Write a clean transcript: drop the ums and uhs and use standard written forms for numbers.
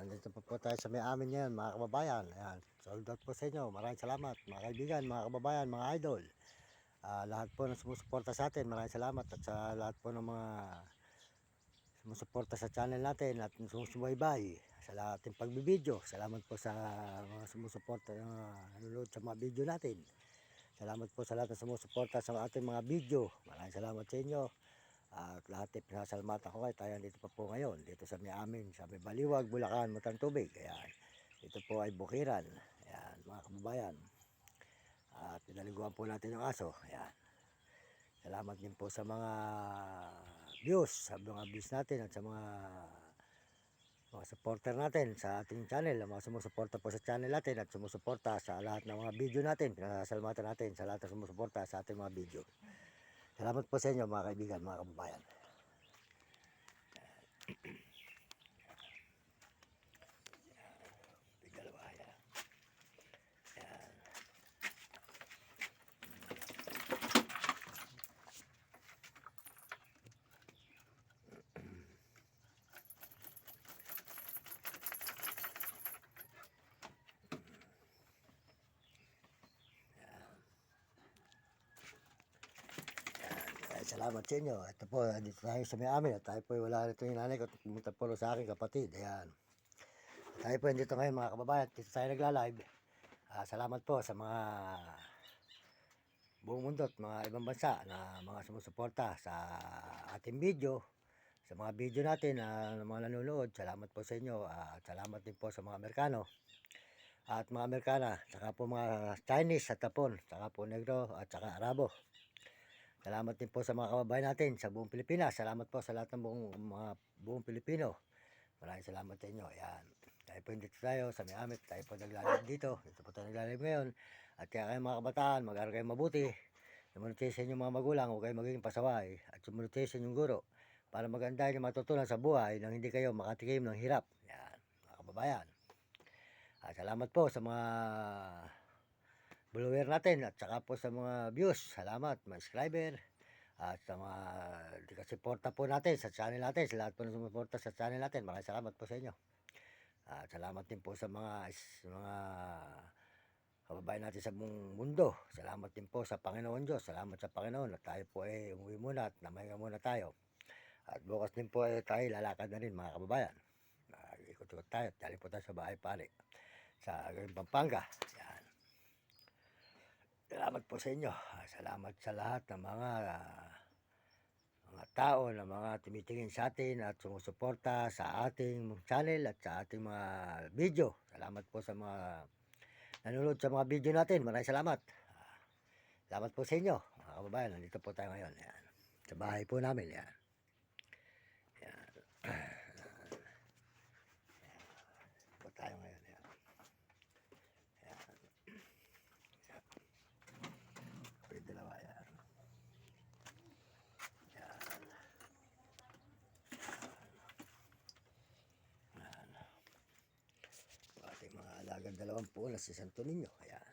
nandito po tayo sa may amin ngayon mga kababayan. Ayan, sold out po sa inyo. Maraming salamat mga kaibigan, mga kababayan, mga idol. Lahat po ng sumusuporta sa atin, maraming salamat. At sa lahat po ng mga sumusuporta sa channel natin at sumusubaybay sa lahat ng pagbibideo. Salamat po sa mga sumusuporta nanonood sa mga video natin. Salamat po sa lahat ng sumusuporta sa ating mga video. Maraming salamat sa inyo. At lahat ay pinasalamatan ko kayo. Tayo dito pa po ngayon. Dito sa may amin, sa may Baliwag, Bulacan, Mutang Tubig. Ayan. Ito po ay bukiran. Ayan, mga kababayan. At pinaliguan po natin yung aso. Ayan. Salamat din po sa mga views natin at sa mga supporter natin sa ating channel. Ang mga sumusuporta po sa channel natin at sumusuporta sa lahat ng mga video natin. Pinasalamatan natin sa lahat ng sumusuporta sa ating mga video. Salamat po sa inyo mga kaibigan, mga kababayan. Dalawa yan. Yan. Salamat sa inyo. Ito po, dito tayo sa may amin. At tayo po wala nito yung nanay ko. Pumunta po sa akin kapatid. Ayan. Tayo po dito ngayon mga kababayan. Dito tayo nagla-live. Salamat po sa mga buong mundo at mga ibang bansa na mga sumusuporta sa ating video. Sa mga video natin na mga nanonood. Salamat po sa inyo. At salamat din po sa mga Amerikano. At mga Amerikana. Saka po mga Chinese at Japon. Saka po Negro at saka Arabo. Salamat din po sa mga kababayan natin sa buong Pilipinas. Salamat po sa lahat ng buong Pilipino. Maraming salamat sa inyo. Ayan. Tayo po dito tayo sa may amit. Tayo po naglalib dito. Dito po tayo naglalib ngayon. At kaya kayo mga kabataan, mag-aral kayo mabuti. Sumunod sa inyong mga magulang. Huwag kayo magiging pasaway. At sumunod sa inyong guro. Para maganda yung matutunan sa buhay nang hindi kayo makatikim ng hirap. Ayan. Mga kababayan. Salamat po sa mga follower natin at saka po sa mga views. Salamat mga subscriber at sa mga suporta po natin sa channel natin, sa lahat po na sumuporta sa channel natin. Maraming salamat po sa inyo. At salamat din po sa mga kababayan natin sa buong mundo. Salamat din po sa Panginoon Diyos. Salamat sa Panginoon at tayo po ay umuwi muna at namahinga muna tayo. At bukas din po ay tayo lalakad na rin mga kababayan. Ikot-ikot tayo at dali po tayo sa bahay pare sa Pampanga. Yan. Salamat po sa inyo. Salamat sa lahat ng mga tao na mga tumitingin sa atin at sumusuporta sa ating channel at sa ating mga video. Salamat po sa mga nanonood sa mga video natin. Maraming salamat. Salamat po sa inyo. Mga kababayan, nandito po tayo ngayon. Yan. Sa bahay po namin. Yan. Yan. Yan po tayo ngayon. Yan. Dalawa yan. Yan. Yan. Ating mga alagang 20 na si Santo Niño. Ayan.